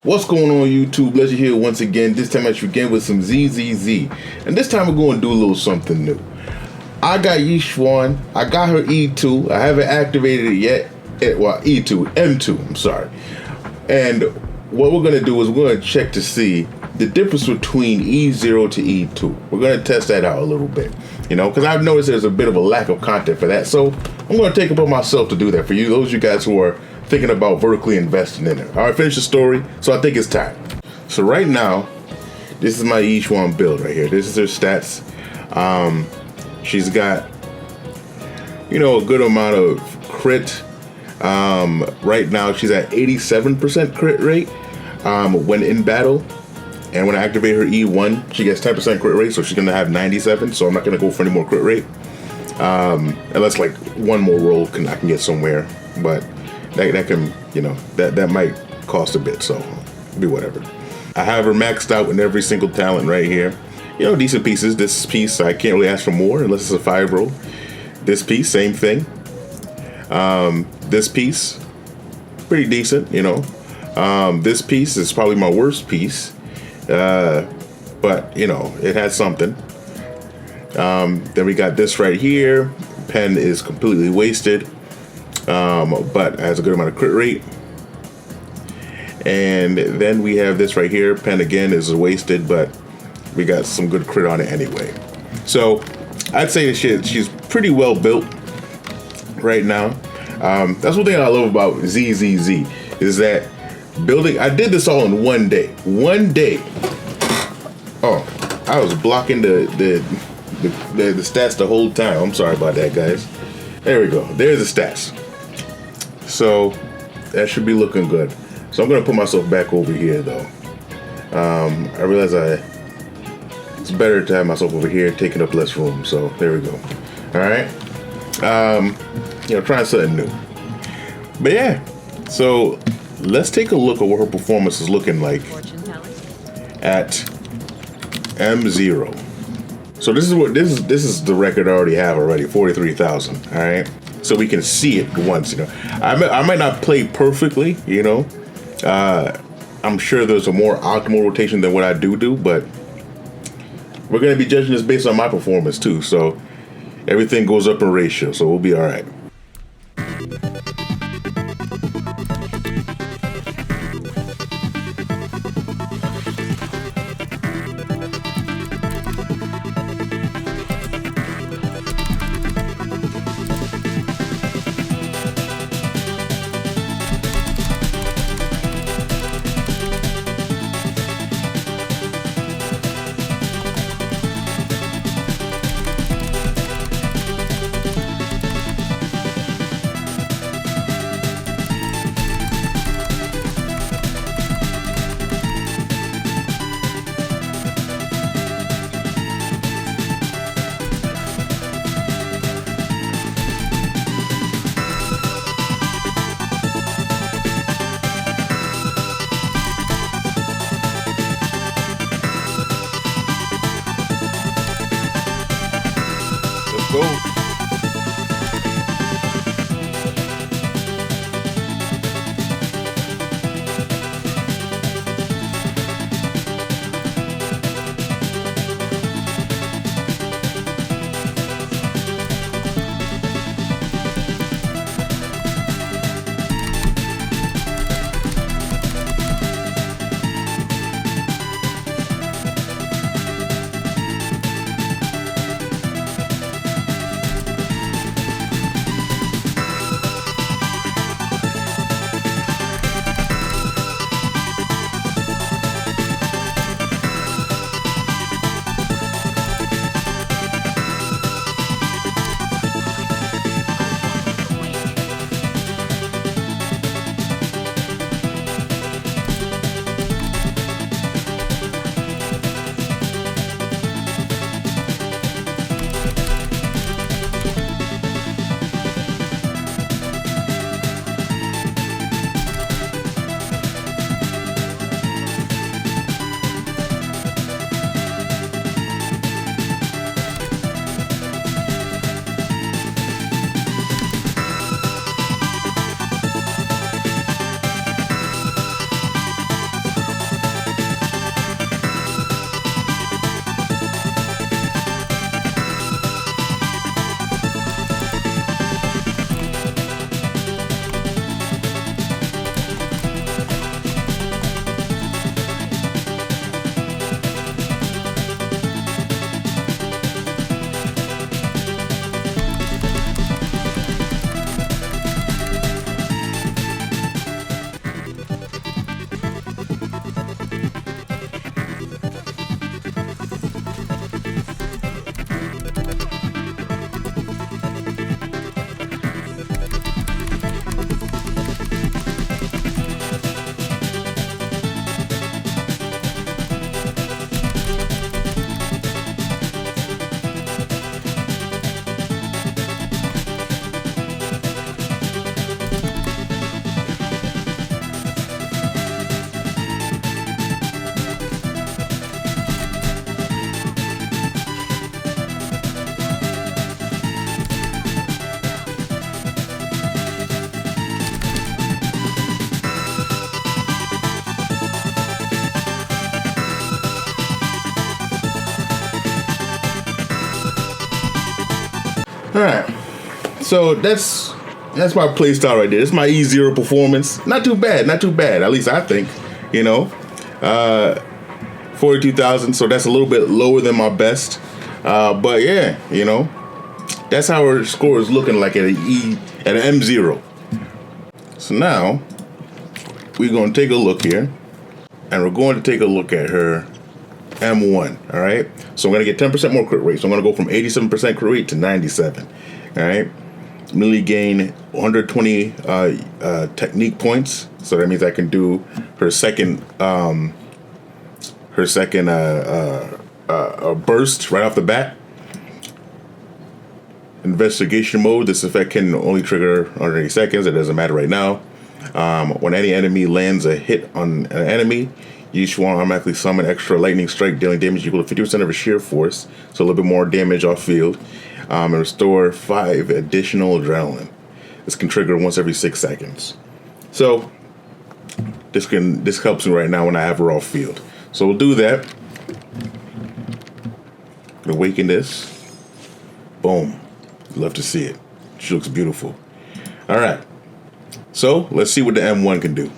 What's going on YouTube? Pleasure here once again. This time I should begin with some ZZZ. And this time we're going to do a little something new. I got Yixuan. I got her E2. I haven't activated it yet. E2, M2, I'm sorry. And what we're going to do is we're going to check to see the difference between E0 to E2. We're going to test that out a little bit. You know, because I've noticed there's a bit of a lack of content for that. So I'm going to take it upon myself to do that for you, those of you guys who are thinking about vertically investing in it. All right, finish the story. So I think it's time. So right now, this is my Yixuan build right here. This is her stats. She's got, you know, a good amount of crit. Right now, she's at 87% crit rate when in battle. And when I activate her E1, she gets 10% crit rate, so she's gonna have 97. So I'm not gonna go for any more crit rate, unless like one more roll I can get somewhere. But that can, you know, that might cost a bit, so be whatever. I have her maxed out in every single talent right here. You know, decent pieces. This piece I can't really ask for more unless it's a 5 roll. This piece, same thing. This piece, pretty decent, you know. This piece is probably my worst piece. But you know, it has something. Then we got this right here. Pen is completely wasted, but has a good amount of crit rate. And then we have this right here. Pen again is wasted, but we got some good crit on it anyway. So I'd say she's pretty well built right now. That's one thing I love about ZZZ is that building. I did this all in one day. One day. Oh, I was blocking the stats the whole time. I'm sorry about that, guys. There we go. There's the stats. So that should be looking good. So I'm gonna put myself back over here though. I realize it's better to have myself over here, taking up less room. So there we go. All right. You know, trying something new. But yeah. So let's take a look at what her performance is looking like at M0. So this is the record I already have already, 43,000. All right, so we can see it once. You know, I might not play perfectly. You know, I'm sure there's a more optimal rotation than what I do, but we're gonna be judging this based on my performance too. So everything goes up in ratio, so we'll be all right. So that's my play style right there. It's my E0 performance. Not too bad, not too bad. At least I think, you know. 42,000, so that's a little bit lower than my best. But yeah, you know, that's how her score is looking like at an M0. So now we're going to take a look here, and we're going to take a look at her M1. All right. So I'm going to get 10% more crit rate. So I'm going to go from 87% crit rate to 97. All right. Melee gain 120 technique points. So that means I can do her second burst right off the bat. Investigation mode. This effect can only trigger 180 seconds. It doesn't matter right now. When any enemy lands a hit on an enemy, Yixuan automatically summon extra lightning strike, dealing damage equal to 50% of his sheer force, so a little bit more damage off field, and restore 5 additional adrenaline. This can trigger once every 6 seconds. So this helps me right now when I have her off field. So we'll do that. Awaken this. Boom. Love to see it. She looks beautiful. All right. So let's see what the M1 can do.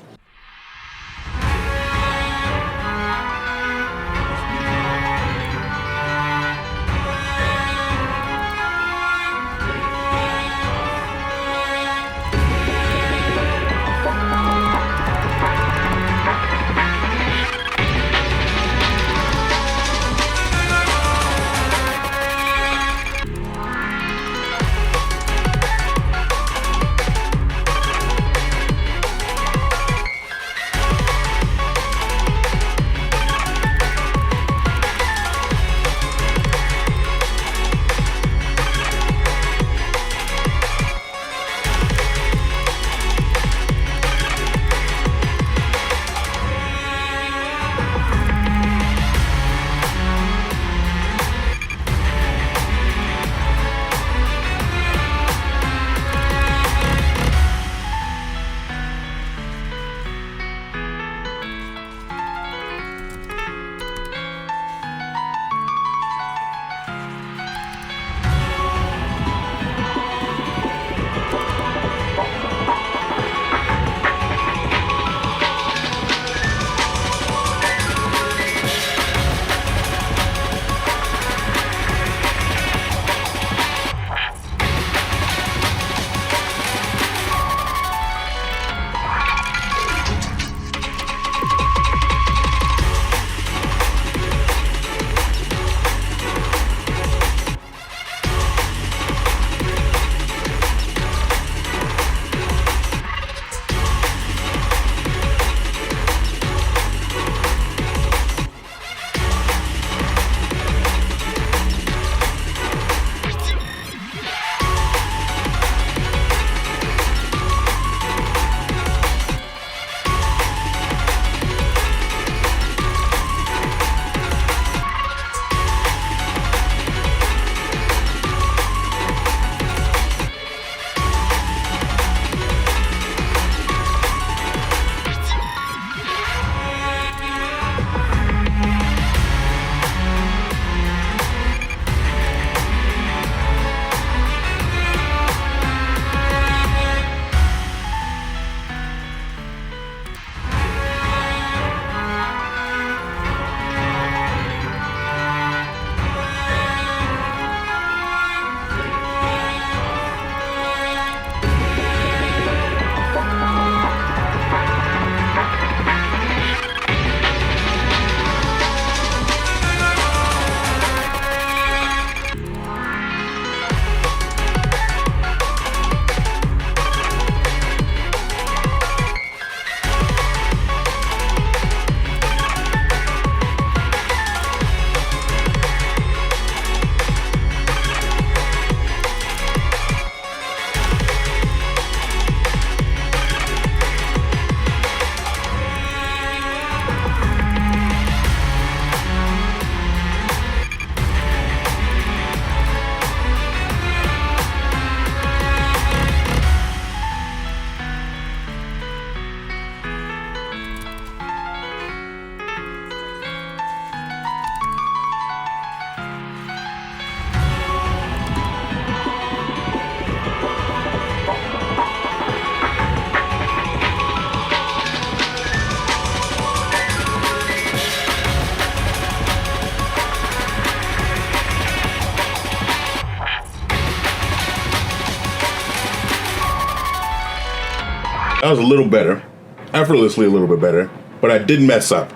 That was a little better. Effortlessly a little bit better. But I did mess up.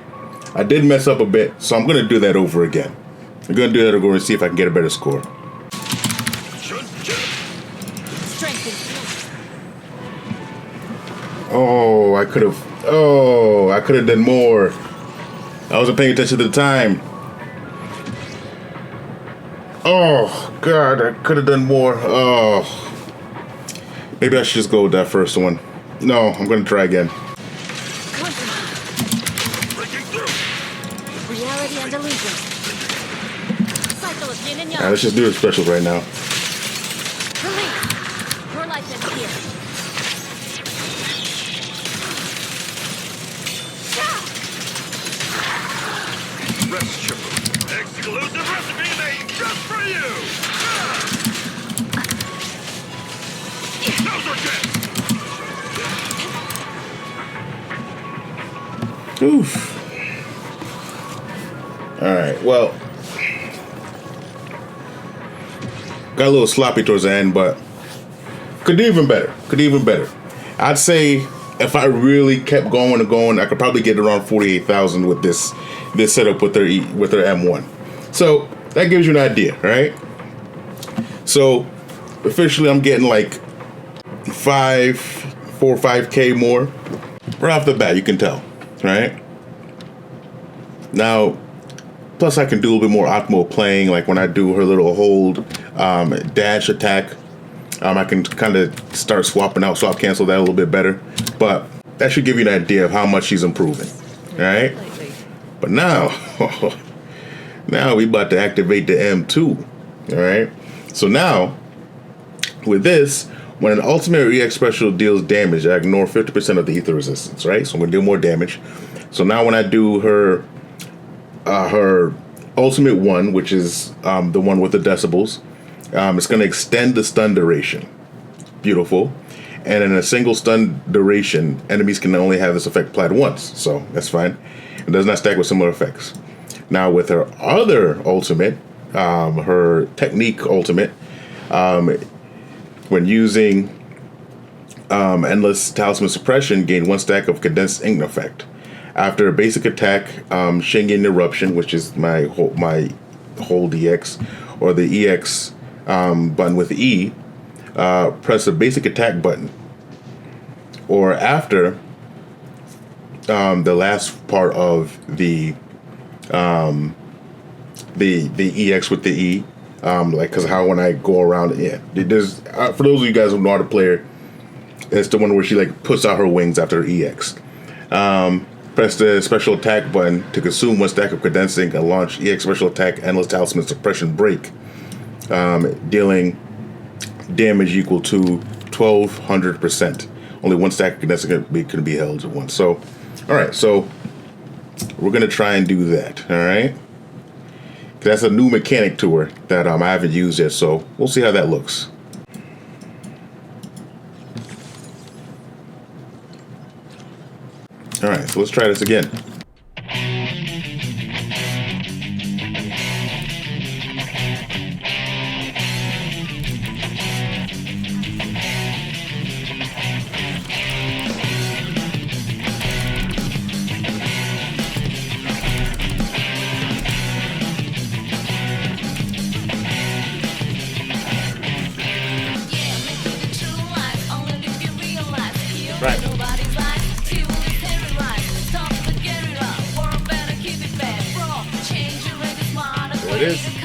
I did mess up a bit, so I'm going to do that over again. I'm going to do that over and see if I can get a better score. Oh, I could have done more. I wasn't paying attention to the time. Oh, God, I could have done more. Oh. Maybe I should just go with that first one. No, I'm going to try again. Reality and illusion. Cycle of yin and yang. Alright, let's just do it special right now. Release. Your life is here. Rest chipper. Exclusive recipe made just for you. Those are good. Oof. Alright, well. Got a little sloppy towards the end, but could do even better. Could do even better. I'd say if I really kept going and going, I could probably get around 48,000 with this setup with their M1. So that gives you an idea, right? So officially I'm getting like 4 or 5K more. Right off the bat, you can tell, right? Now, plus I can do a little bit more optimal playing, like when I do her little hold dash attack. I can kind of start swapping out, swap cancel that a little bit better. But that should give you an idea of how much she's improving, all right? But now, now we about to activate the M2, all right? So now, with this, when an ultimate or EX special deals damage, I ignore 50% of the ether resistance, right? So I'm gonna do more damage. So now when I do her ultimate one, which is the one with the decibels, it's gonna extend the stun duration. Beautiful. And in a single stun duration, enemies can only have this effect applied once. So that's fine. It does not stack with similar effects. Now with her other ultimate, her technique ultimate, when using endless talisman suppression, gain 1 stack of condensed ink effect. After a basic attack, Shingen Eruption, which is my hold EX, or the EX button with E, press the basic attack button. Or after the last part of the EX with the E, like, because how when I go around, yeah, there's for those of you guys who know how to play her, it's the one where she like puts out her wings after her EX. Press the special attack button to consume 1 stack of condensing and launch EX special attack endless talisman suppression break, dealing damage equal to 1200%. Only 1 stack of condensing can be held at once. So, all right, so we're gonna try and do that. All right. That's a new mechanic to her that I haven't used yet, so we'll see how that looks. All right, so let's try this again. Right. There it is.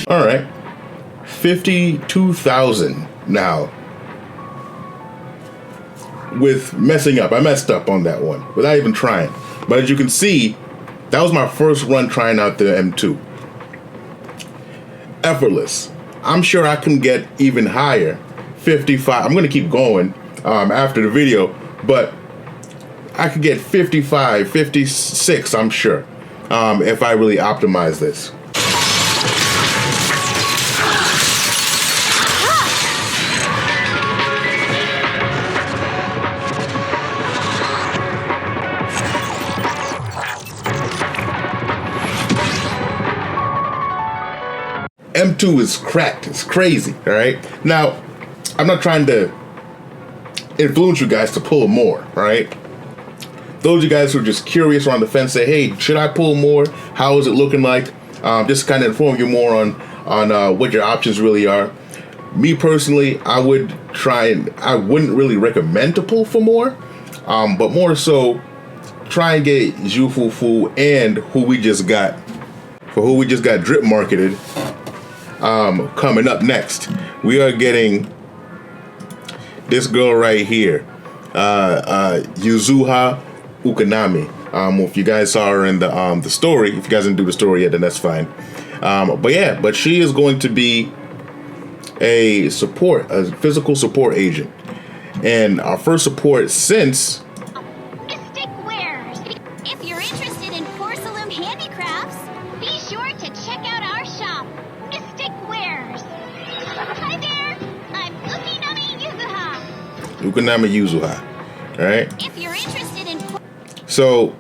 All right, 52,000 now. With messing up, I messed up on that one without even trying. But as you can see, that was my first run trying out the M2. Effortless. I'm sure I can get even higher. 55. I'm gonna keep going after the video, but I could get 55, 56, I'm sure, if I really optimize this. M2 is cracked. It's crazy, all right? Now, I'm not trying to influence you guys to pull more, all right? Those of you guys who are just curious around the fence, say, hey, should I pull more? How is it looking like? Just kind of inform you more on what your options really are. Me personally, I wouldn't really recommend to pull for more, but more so, try and get Yuzuha and who we just got drip marketed. Coming up next, we are getting this girl right here, Yuzuha Ukanami. If you guys saw her in the story, if you guys didn't do the story yet, then that's fine. But she is going to be a physical support agent, and our first support since. Mystic Wares. If you're interested in porcelain handicrafts, be sure to check out our shop, Mystic Wares. Hi there, I'm Ukanami Yuzuha. All right. If you're interested in. So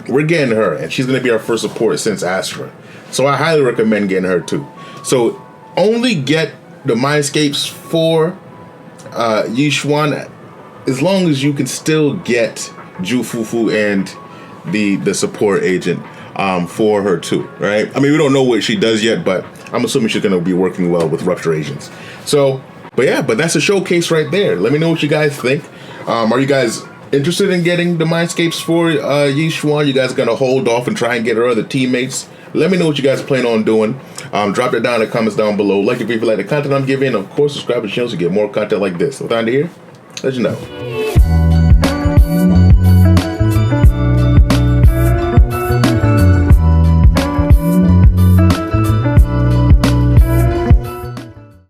we're getting her, and she's going to be our first support since Astra. So I highly recommend getting her too. So only get the Mindscapes for Yixuan as long as you can still get Yuzuha and the support agent for her too, right? I mean, we don't know what she does yet, but I'm assuming she's going to be working well with Rupture agents. So, but that's a showcase right there. Let me know what you guys think. Are you guys interested in getting the Mindscapes for Yixuan? You guys are going to hold off and try and get her other teammates? Let me know what you guys plan on doing. Drop that down in the comments down below. Like if you like the content I'm giving. Of course, subscribe to the channel to get more content like this. Without here, let you know.